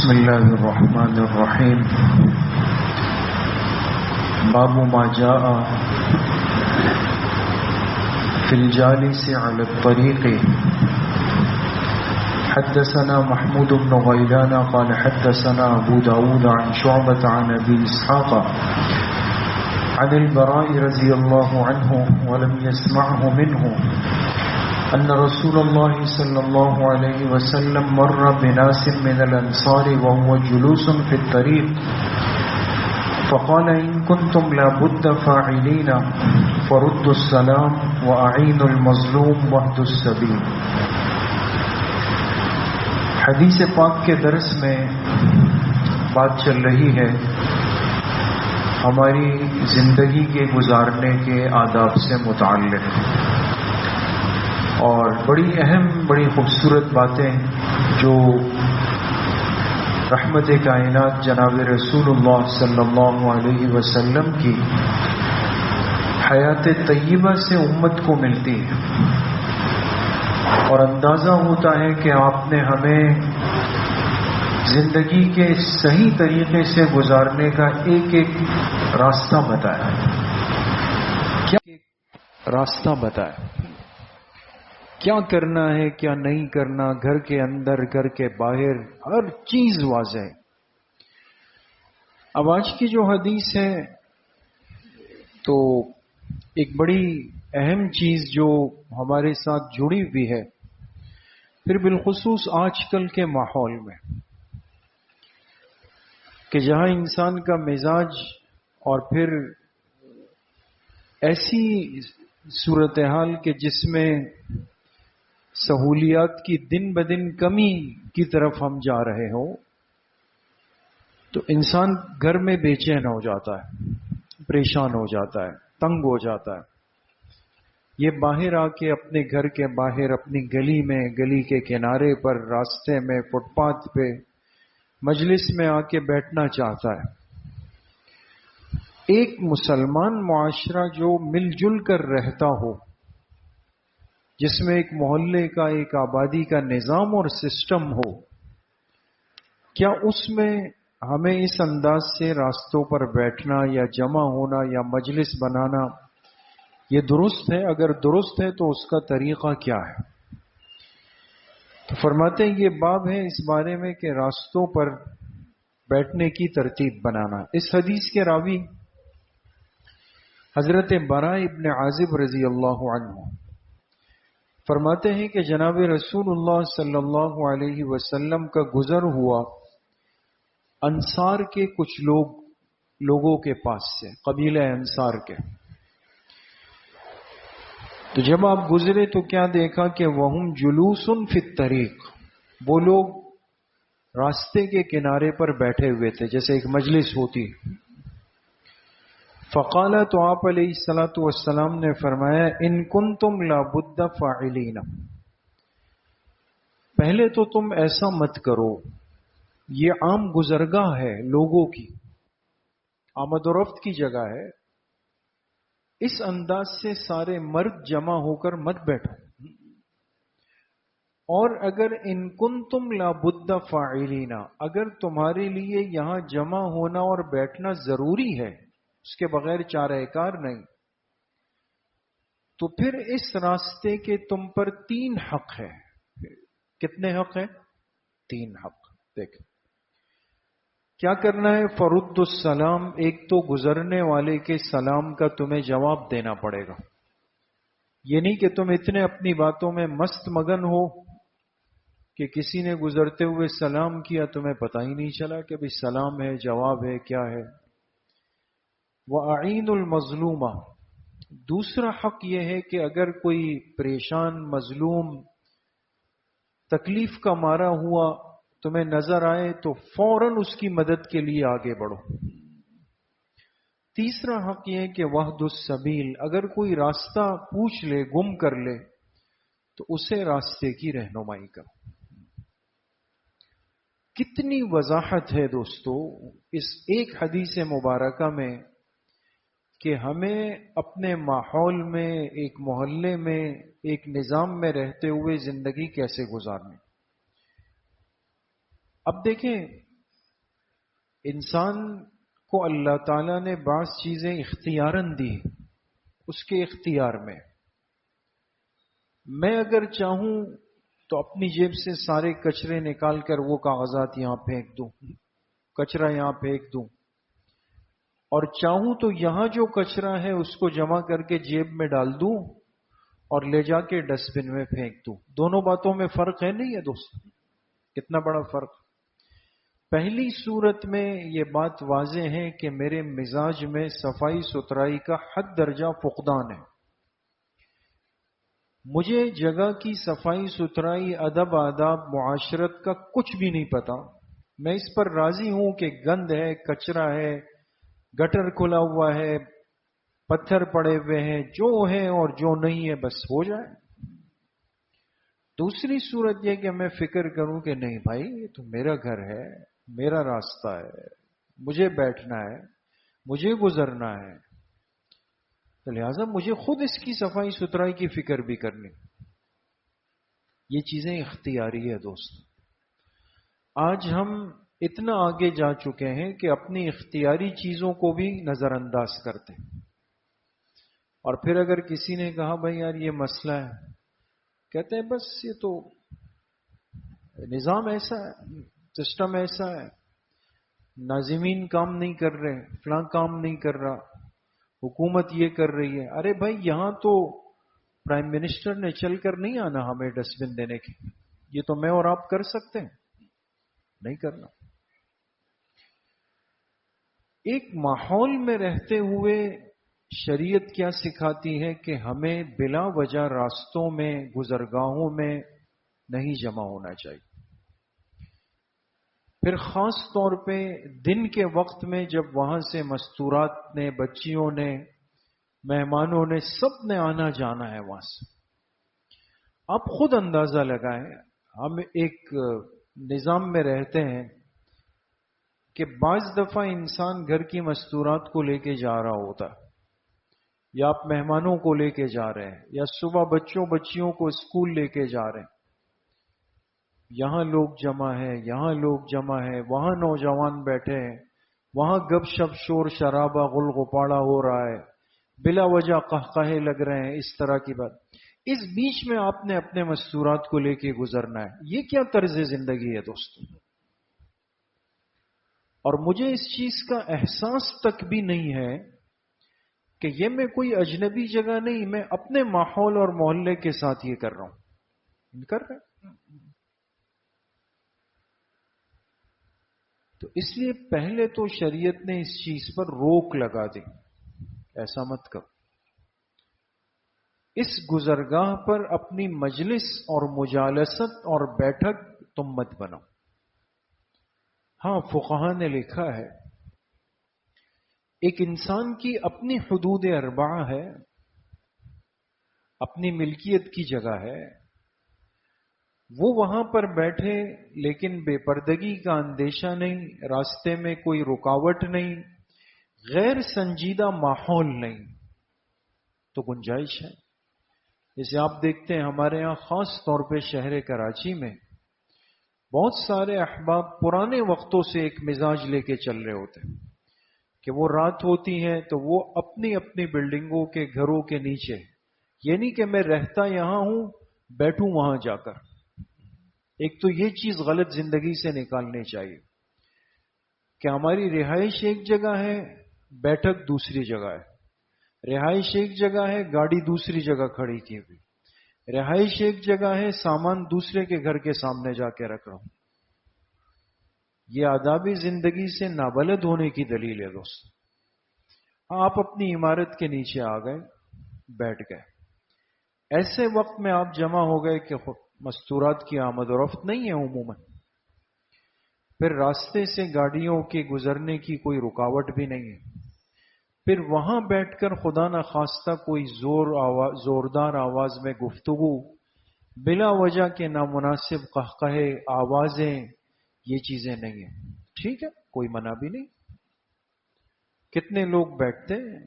بسم الله الرحمن الرحيم. باب ما جاء في الجالس على الطريق. حدثنا محمود بن غيلان قال حدثنا أبو داود عن شعبة عن أبي إسحاق عن البراء رضي الله عنه ولم يسمعه منه أن رسول الله صلى الله عليه وسلم مر بناس من الأنصار وهو جلوس في الطريق فقال إن كنتم لابد فاعلين فردوا السلام وأعينوا المظلوم واهدوا السبيل. حدیث پاک کے درس میں بات چل رہی ہے ہماری زندگی کے گزارنے کے آداب سے متعلق، اور بڑی اہم بڑی خوبصورت باتیں جو رحمت کائنات جناب رسول اللہ صلی اللہ علیہ وسلم کی حیات طیبہ سے امت کو ملتی ہے، اور اندازہ ہوتا ہے کہ آپ نے ہمیں زندگی کے صحیح طریقے سے گزارنے کا ایک ایک راستہ بتایا. کیا راستہ بتایا، کیا کرنا ہے کیا نہیں کرنا، گھر کے اندر گھر کے باہر ہر چیز واضح ہے. اب آج کی جو حدیث ہے تو ایک بڑی اہم چیز جو ہمارے ساتھ جڑی ہوئی ہے، پھر بالخصوص آج کل کے ماحول میں، کہ جہاں انسان کا مزاج اور پھر ایسی صورتحال کہ جس میں سہولیات کی دن بدن کمی کی طرف ہم جا رہے ہوں، تو انسان گھر میں بے چین ہو جاتا ہے، پریشان ہو جاتا ہے، تنگ ہو جاتا ہے. یہ باہر آ کے اپنے گھر کے باہر اپنی گلی میں، گلی کے کنارے پر، راستے میں، فٹ پاتھ پہ، مجلس میں آ کے بیٹھنا چاہتا ہے. ایک مسلمان معاشرہ جو مل جل کر رہتا ہو، جس میں ایک محلے کا، ایک آبادی کا نظام اور سسٹم ہو، کیا اس میں ہمیں اس انداز سے راستوں پر بیٹھنا یا جمع ہونا یا مجلس بنانا یہ درست ہے؟ اگر درست ہے تو اس کا طریقہ کیا ہے؟ تو فرماتے ہیں یہ باب ہے اس بارے میں کہ راستوں پر بیٹھنے کی ترتیب بنانا. اس حدیث کے راوی حضرت براء ابن عازب رضی اللہ عنہ فرماتے ہیں کہ جناب رسول اللہ صلی اللہ علیہ وسلم کا گزر ہوا انصار کے کچھ لوگوں کے پاس سے، قبیلہ انصار کے. تو جب آپ گزرے تو کیا دیکھا کہ وہم جلوس فی الطریق، وہ لوگ راستے کے کنارے پر بیٹھے ہوئے تھے، جیسے ایک مجلس ہوتی. فقال، تو آپ علیہ الصلوۃ والسلام نے فرمایا ان کنتم لابد فاعلین، پہلے تو تم ایسا مت کرو، یہ عام گزرگاہ ہے لوگوں کی، آمد و رفت کی جگہ ہے، اس انداز سے سارے مرد جمع ہو کر مت بیٹھو. اور اگر ان کنتم لابد فاعلین، اگر تمہارے لیے یہاں جمع ہونا اور بیٹھنا ضروری ہے، اس کے بغیر چارہ کار نہیں، تو پھر اس راستے کے تم پر 3 حق ہے. کتنے حق ہیں؟ 3 حق. دیکھ کیا کرنا ہے؟ فرد السلام، ایک تو گزرنے والے کے سلام کا تمہیں جواب دینا پڑے گا. یہ نہیں کہ تم اتنے اپنی باتوں میں مست مگن ہو کہ کسی نے گزرتے ہوئے سلام کیا، تمہیں پتہ ہی نہیں چلا کہ بھئی سلام ہے، جواب ہے، کیا ہے. وَأَعِينُ الْمَظْلُومَ، دوسرا حق یہ ہے کہ اگر کوئی پریشان، مظلوم، تکلیف کا مارا ہوا تمہیں نظر آئے تو فوراً اس کی مدد کے لیے آگے بڑھو. تیسرا حق یہ ہے کہ وحد السبیل، اگر کوئی راستہ پوچھ لے، گم کر لے، تو اسے راستے کی رہنمائی کرو. کتنی وضاحت ہے دوستو اس ایک حدیث مبارکہ میں کہ ہمیں اپنے ماحول میں، ایک محلے میں، ایک نظام میں رہتے ہوئے زندگی کیسے گزارنی. اب دیکھیں انسان کو اللہ تعالیٰ نے بعض چیزیں اختیاراً دی، اس کے اختیار میں اگر چاہوں تو اپنی جیب سے سارے کچرے نکال کر وہ کاغذات یہاں پھینک دوں، کچرا یہاں پھینک دوں، اور چاہوں تو یہاں جو کچرا ہے اس کو جمع کر کے جیب میں ڈال دوں اور لے جا کے ڈسٹ بن میں پھینک دوں۔ دونوں باتوں میں فرق ہے نہیں ہے دوست؟ کتنا بڑا فرق۔ پہلی صورت میں یہ بات واضح ہے کہ میرے مزاج میں صفائی ستھرائی کا حد درجہ فقدان ہے، مجھے جگہ کی صفائی ستھرائی، ادب آداب، معاشرت کا کچھ بھی نہیں پتا۔ میں اس پر راضی ہوں کہ گند ہے، کچرا ہے، گٹر کھلا ہوا ہے، پتھر پڑے ہوئے ہیں، جو ہے اور جو نہیں ہے بس ہو جائے۔ دوسری صورت یہ کہ میں فکر کروں کہ نہیں بھائی یہ تو میرا گھر ہے، میرا راستہ ہے، مجھے بیٹھنا ہے، مجھے گزرنا ہے، تو لہذا مجھے خود اس کی صفائی ستھرائی کی فکر بھی کرنی۔ یہ چیزیں اختیاری ہے دوست۔ آج ہم اتنا آگے جا چکے ہیں کہ اپنی اختیاری چیزوں کو بھی نظر انداز کرتے ہیں، اور پھر اگر کسی نے کہا بھائی یار یہ مسئلہ ہے، کہتے ہیں بس یہ تو نظام ایسا ہے، سسٹم ایسا ہے، ناظمین کام نہیں کر رہے، فلاں کام نہیں کر رہا، حکومت یہ کر رہی ہے۔ ارے بھائی یہاں تو پرائم منسٹر نے چل کر نہیں آنا ہمیں ڈسٹ بن دینے کے، یہ تو میں اور آپ کر سکتے ہیں، نہیں کرنا۔ ایک ماحول میں رہتے ہوئے شریعت کیا سکھاتی ہے کہ ہمیں بلا وجہ راستوں میں، گزرگاہوں میں نہیں جمع ہونا چاہیے۔ پھر خاص طور پہ دن کے وقت میں جب وہاں سے مستورات نے، بچیوں نے، مہمانوں نے، سب نے آنا جانا ہے وہاں سے، آپ خود اندازہ لگائیں۔ ہم ایک نظام میں رہتے ہیں کہ بعض دفعہ انسان گھر کی مستورات کو لے کے جا رہا ہوتا، یا آپ مہمانوں کو لے کے جا رہے ہیں، یا صبح بچیوں کو اسکول لے کے جا رہے ہیں، یہاں لوگ جمع ہیں، یہاں لوگ جمع ہیں، وہاں نوجوان بیٹھے ہیں، وہاں گپ شپ شور شرابہ غل غپاڑا ہو رہا ہے، بلا وجہ قہقہے لگ رہے ہیں، اس طرح کی بات۔ اس بیچ میں آپ نے اپنے مستورات کو لے کے گزرنا ہے، یہ کیا طرز زندگی ہے دوستو؟ اور مجھے اس چیز کا احساس تک بھی نہیں ہے کہ یہ میں کوئی اجنبی جگہ نہیں، میں اپنے ماحول اور محلے کے ساتھ یہ کر رہا ہوں، کر رہے ہیں۔ تو اس لیے پہلے تو شریعت نے اس چیز پر روک لگا دی، ایسا مت کرو۔ اس گزرگاہ پر اپنی مجلس اور مجالست اور بیٹھک تم مت بناؤ۔ ہاں فقہا نے لکھا ہے ایک انسان کی اپنی حدود اربعہ ہے، اپنی ملکیت کی جگہ ہے، وہ وہاں پر بیٹھے لیکن بے پردگی کا اندیشہ نہیں، راستے میں کوئی رکاوٹ نہیں، غیر سنجیدہ ماحول نہیں، تو گنجائش ہے۔ جیسے آپ دیکھتے ہیں ہمارے ہاں خاص طور پہ شہر کراچی میں بہت سارے احباب پرانے وقتوں سے ایک مزاج لے کے چل رہے ہوتے ہیں کہ وہ رات ہوتی ہے تو وہ اپنی اپنی بلڈنگوں کے گھروں کے نیچے، یہ نہیں کہ میں رہتا یہاں ہوں بیٹھوں وہاں جا کر۔ ایک تو یہ چیز غلط زندگی سے نکالنی چاہیے کہ ہماری رہائش ایک جگہ ہے، بیٹھک دوسری جگہ ہے، رہائش ایک جگہ ہے، گاڑی دوسری جگہ کھڑی کی ہوئی، رہائش ایک جگہ ہے، سامان دوسرے کے گھر کے سامنے جا کے رکھ رہا ہوں۔ یہ آدابی زندگی سے نابلد ہونے کی دلیل ہے دوست۔ آپ اپنی عمارت کے نیچے آ گئے، بیٹھ گئے، ایسے وقت میں آپ جمع ہو گئے کہ مستورات کی آمد و رفت نہیں ہے عموماً، پھر راستے سے گاڑیوں کے گزرنے کی کوئی رکاوٹ بھی نہیں ہے، پھر وہاں بیٹھ کر خدا نخواستہ کوئی زوردار آواز میں گفتگو، بلا وجہ کے نامناسب قہقہے، آوازیں، یہ چیزیں نہیں ہیں، ٹھیک ہے کوئی منع بھی نہیں۔ کتنے لوگ بیٹھتے ہیں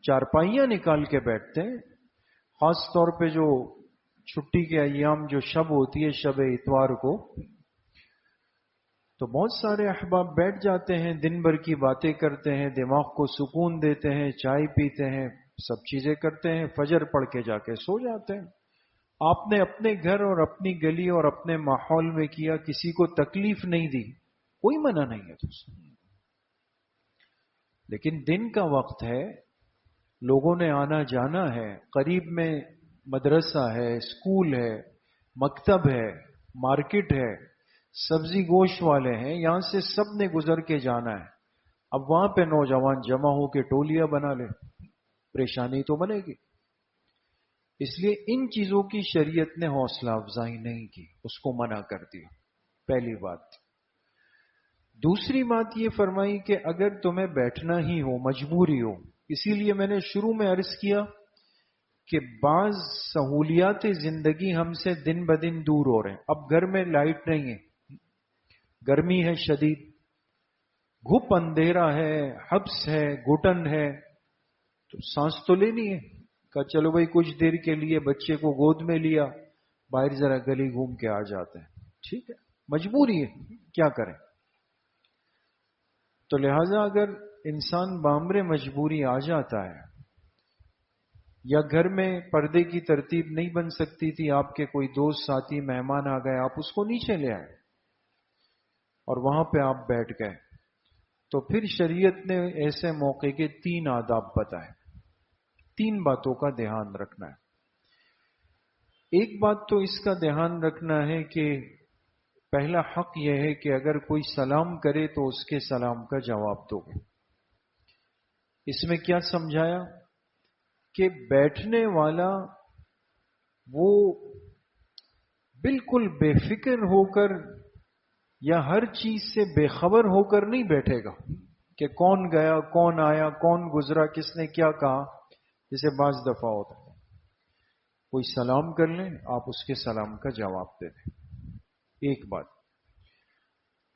چارپائیاں نکال کے بیٹھتے ہیں، خاص طور پہ جو چھٹی کے ایام جو شب ہوتی ہے، شب اتوار کو تو بہت سارے احباب بیٹھ جاتے ہیں، دن بھر کی باتیں کرتے ہیں، دماغ کو سکون دیتے ہیں، چائے پیتے ہیں، سب چیزیں کرتے ہیں، فجر پڑھ کے جا کے سو جاتے ہیں۔ آپ نے اپنے گھر اور اپنی گلی اور اپنے ماحول میں کیا، کسی کو تکلیف نہیں دی، کوئی منع نہیں ہے تو اس میں۔ لیکن دن کا وقت ہے، لوگوں نے آنا جانا ہے، قریب میں مدرسہ ہے، اسکول ہے، مکتب ہے، مارکیٹ ہے، سبزی گوشت والے ہیں، یہاں سے سب نے گزر کے جانا ہے۔ اب وہاں پہ نوجوان جمع ہو کے ٹولیاں بنا لے، پریشانی تو بنے گی۔ اس لیے ان چیزوں کی شریعت نے حوصلہ افزائی نہیں کی، اس کو منع کر دیا، پہلی بات۔ دوسری بات یہ فرمائی کہ اگر تمہیں بیٹھنا ہی ہو، مجبوری ہو، اسی لیے میں نے شروع میں عرض کیا کہ بعض سہولیات زندگی ہم سے دن بدن دور ہو رہے ہیں۔ اب گھر میں لائٹ نہیں ہے، گرمی ہے شدید، گھپ اندھیرا ہے، حبس ہے، گھٹن ہے، تو سانس تو لینی ہے۔ کہا چلو بھائی کچھ دیر کے لیے بچے کو گود میں لیا، باہر ذرا گلی گھوم کے آ جاتے ہیں، ٹھیک ہے، مجبوری ہے، کیا کریں۔ تو لہذا اگر انسان بامر مجبوری آ جاتا ہے، یا گھر میں پردے کی ترتیب نہیں بن سکتی تھی، آپ کے کوئی دوست ساتھی مہمان آ گئے، آپ اس کو نیچے لے آئے اور وہاں پہ آپ بیٹھ گئے، تو پھر شریعت نے ایسے موقع کے 3 آداب بتائے، 3 باتوں کا دھیان رکھنا ہے۔ ایک بات تو اس کا دھیان رکھنا ہے کہ پہلا حق یہ ہے کہ اگر کوئی سلام کرے تو اس کے سلام کا جواب دو۔ اس میں کیا سمجھایا کہ بیٹھنے والا وہ بالکل بے فکر ہو کر یا ہر چیز سے بے خبر ہو کر نہیں بیٹھے گا کہ کون گیا، کون آیا، کون گزرا، کس نے کیا کہا، جسے بعض دفعہ ہوتا ہے کوئی سلام کر لیں، آپ اس کے سلام کا جواب دے دیں، ایک بات۔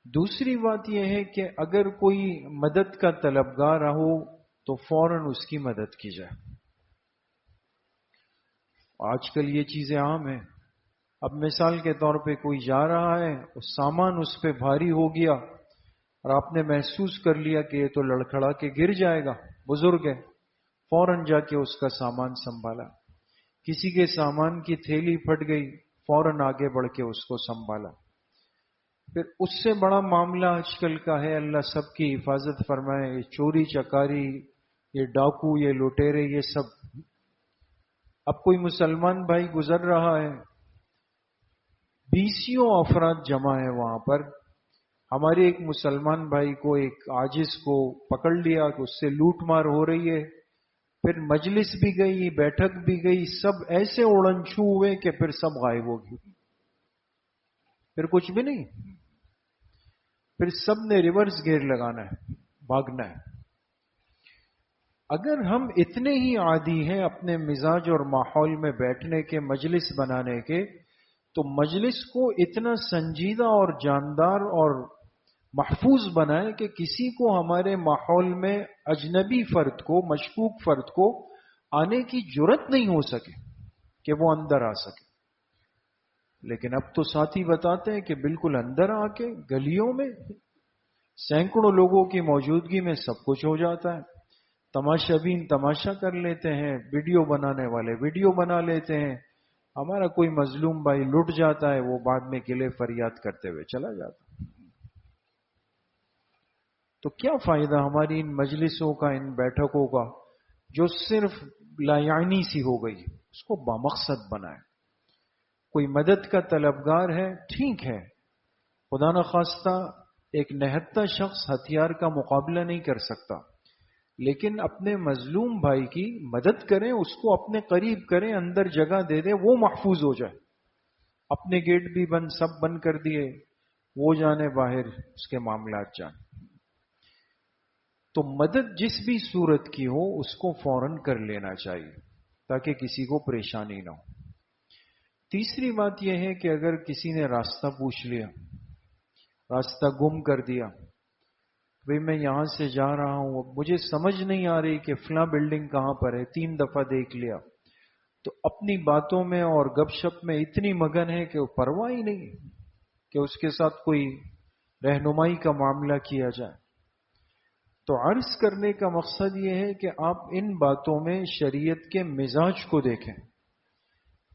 دوسری بات یہ ہے کہ اگر کوئی مدد کا طلبگار ہو تو فوراً اس کی مدد کی جائے۔ آج کل یہ چیزیں عام ہیں۔ اب مثال کے طور پہ کوئی جا رہا ہے، اس سامان اس پہ بھاری ہو گیا اور آپ نے محسوس کر لیا کہ یہ تو لڑکھڑا کے گر جائے گا، بزرگ ہے، فوراً جا کے اس کا سامان سنبھالا۔ کسی کے سامان کی تھیلی پھٹ گئی، فوراً آگے بڑھ کے اس کو سنبھالا۔ پھر اس سے بڑا معاملہ آج کل کا ہے، اللہ سب کی حفاظت فرمائے، یہ چوری چکاری، یہ ڈاکو، یہ لٹیرے، یہ سب۔ اب کوئی مسلمان بھائی گزر رہا ہے، 20 افراد جمع ہیں وہاں پر، ہمارے ایک مسلمان بھائی کو، ایک عاجز کو پکڑ لیا کہ اس سے لوٹ مار ہو رہی ہے، پھر مجلس بھی گئی، بیٹھک بھی گئی، سب ایسے اڑن چھو ہوئے کہ پھر سب غائب ہو گئے، پھر کچھ بھی نہیں، پھر سب نے ریورس گیئر لگانا ہے، بھاگنا ہے۔ اگر ہم اتنے ہی عادی ہیں اپنے مزاج اور ماحول میں بیٹھنے کے، مجلس بنانے کے، تو مجلس کو اتنا سنجیدہ اور جاندار اور محفوظ بنائیں کہ کسی کو ہمارے ماحول میں اجنبی فرد کو، مشکوک فرد کو آنے کی جرات نہیں ہو سکے کہ وہ اندر آ سکے۔ لیکن اب تو ساتھی بتاتے ہیں کہ بالکل اندر آ کے گلیوں میں سینکڑوں لوگوں کی موجودگی میں سب کچھ ہو جاتا ہے۔ تماشا بین تماشا کر لیتے ہیں، ویڈیو بنانے والے ویڈیو بنا لیتے ہیں، ہمارا کوئی مظلوم بھائی لٹ جاتا ہے، وہ بعد میں گلے فریاد کرتے ہوئے چلا جاتا ہے۔ تو کیا فائدہ ہماری ان مجلسوں کا، ان بیٹھکوں کا، جو صرف لایعنی سی ہو گئی؟ اس کو بامقصد بنائیں۔ کوئی مدد کا طلبگار ہے، ٹھیک ہے، خدا نخواستہ ایک نہتہ شخص ہتھیار کا مقابلہ نہیں کر سکتا، لیکن اپنے مظلوم بھائی کی مدد کریں، اس کو اپنے قریب کریں، اندر جگہ دے دیں، وہ محفوظ ہو جائے۔ اپنے گیٹ بھی بند، سب بند کر دیے، وہ جانے باہر، اس کے معاملات جانے۔ تو مدد جس بھی صورت کی ہو اس کو فوراً کر لینا چاہیے تاکہ کسی کو پریشانی نہ ہو۔ تیسری بات یہ ہے کہ اگر کسی نے راستہ پوچھ لیا، راستہ گم کر دیا، بھئی میں یہاں سے جا رہا ہوں، مجھے سمجھ نہیں آ رہی کہ فلاں بلڈنگ کہاں پر ہے، 3 دفعہ دیکھ لیا، تو اپنی باتوں میں اور گپ شپ میں اتنی مگن ہے کہ وہ پرواہ ہی نہیں کہ اس کے ساتھ کوئی رہنمائی کا معاملہ کیا جائے. تو عرض کرنے کا مقصد یہ ہے کہ آپ ان باتوں میں شریعت کے مزاج کو دیکھیں.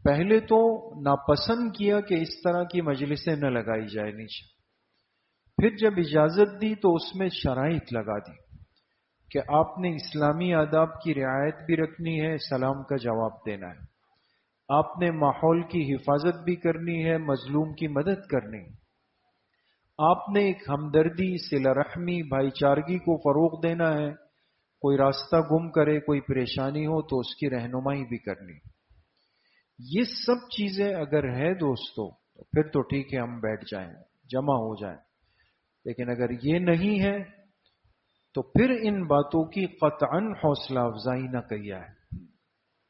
پہلے تو ناپسند کیا کہ اس طرح کی مجلسیں نہ لگائی جائے نیچے. پھر جب اجازت دی تو اس میں شرائط لگا دی کہ آپ نے اسلامی آداب کی رعایت بھی رکھنی ہے، سلام کا جواب دینا ہے، آپ نے ماحول کی حفاظت بھی کرنی ہے، مظلوم کی مدد کرنی ہے، آپ نے ایک ہمدردی، صلہ رحمی، بھائی چارگی کو فروغ دینا ہے، کوئی راستہ گم کرے، کوئی پریشانی ہو تو اس کی رہنمائی بھی کرنی. یہ سب چیزیں اگر ہے دوستو تو پھر تو ٹھیک ہے، ہم بیٹھ جائیں، جمع ہو جائیں. لیکن اگر یہ نہیں ہے تو پھر ان باتوں کی قطعاً حوصلہ افزائی نہ کیا ہے.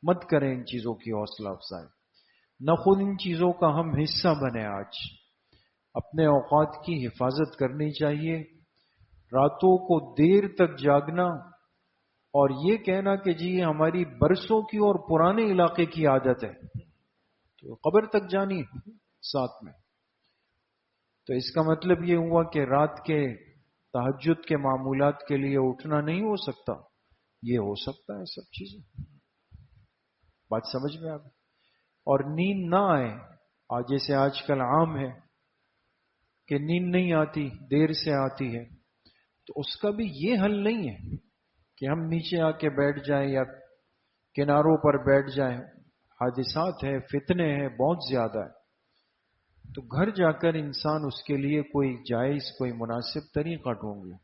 مت کریں ان چیزوں کی حوصلہ افزائی، نہ خود ان چیزوں کا ہم حصہ بنے. آج اپنے اوقات کی حفاظت کرنی چاہیے. راتوں کو دیر تک جاگنا اور یہ کہنا کہ جی یہ ہماری برسوں کی اور پرانے علاقے کی عادت ہے، تو قبر تک جانی ساتھ میں. تو اس کا مطلب یہ ہوا کہ رات کے تہجد کے معمولات کے لیے اٹھنا نہیں ہو سکتا. یہ ہو سکتا ہے سب چیزیں. بات سمجھ میں آ گئی. اور نیند نہ آئے، جیسے آج کل عام ہے کہ نیند نہیں آتی، دیر سے آتی ہے، تو اس کا بھی یہ حل نہیں ہے کہ ہم نیچے آ کے بیٹھ جائیں یا کناروں پر بیٹھ جائیں. حادثات ہیں، فتنے ہیں، بہت زیادہ ہے. تو گھر جا کر انسان اس کے لیے کوئی جائز، کوئی مناسب طریقہ ڈھونڈ لے،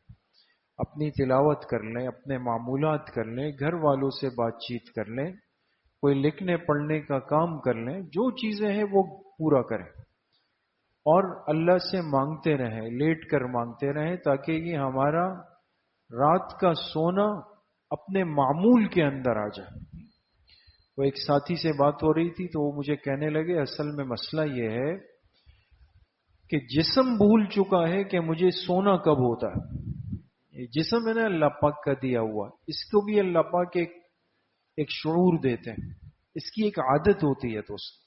اپنی تلاوت کر لیں، اپنے معمولات کر لیں، گھر والوں سے بات چیت کر لیں، کوئی لکھنے پڑھنے کا کام کر لیں، جو چیزیں ہیں وہ پورا کریں اور اللہ سے مانگتے رہیں، لیٹ کر مانگتے رہیں، تاکہ یہ ہمارا رات کا سونا اپنے معمول کے اندر آ جائے. وہ ایک ساتھی سے بات ہو رہی تھی تو وہ مجھے کہنے لگے اصل میں مسئلہ یہ ہے کہ جسم بھول چکا ہے کہ مجھے سونا کب ہوتا ہے. یہ جسم ہے نا اللہ پاک کا دیا ہوا، اس کو بھی اللہ پاک ایک شعور دیتے ہیں، اس کی ایک عادت ہوتی ہے دوست.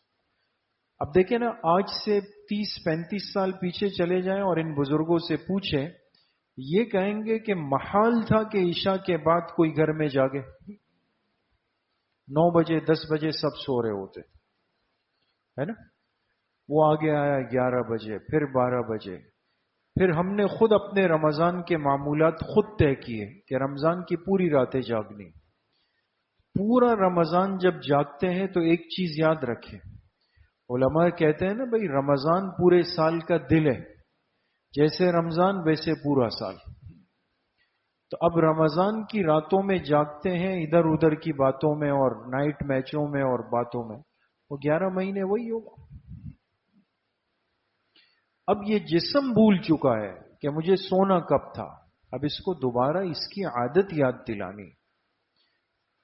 اب دیکھیں نا، آج سے 30-35 سال پیچھے چلے جائیں اور ان بزرگوں سے پوچھیں، یہ کہیں گے کہ محال تھا کہ عشاء کے بعد کوئی گھر میں جاگے. 9 بجے 10 بجے سب سو رہے ہوتے، ہے نا. وہ آگے آیا 11 بجے، پھر 12 بجے. پھر ہم نے خود اپنے رمضان کے معمولات خود طے کیے کہ رمضان کی پوری راتیں جاگنی. پورا رمضان جب جاگتے ہیں تو ایک چیز یاد رکھیں، علماء کہتے ہیں نا بھائی رمضان پورے سال کا دل ہے، جیسے رمضان ویسے پورا سال. تو اب رمضان کی راتوں میں جاگتے ہیں ادھر ادھر کی باتوں میں اور نائٹ میچوں میں اور باتوں میں، وہ 11 مہینے وہی ہوگا. اب یہ جسم بھول چکا ہے کہ مجھے سونا کب تھا. اب اس کو دوبارہ اس کی عادت یاد دلانی.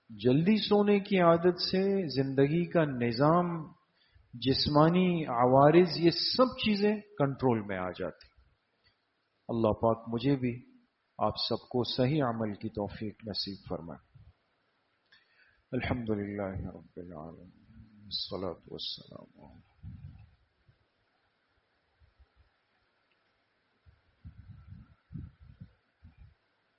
جلدی سونے کی عادت سے زندگی کا نظام، جسمانی عوارض، یہ سب چیزیں کنٹرول میں آ جاتی. اللہ پاک مجھے بھی آپ سب کو صحیح عمل کی توفیق نصیب فرمائے. الحمدللہ رب العالمین، الصلاۃ والسلام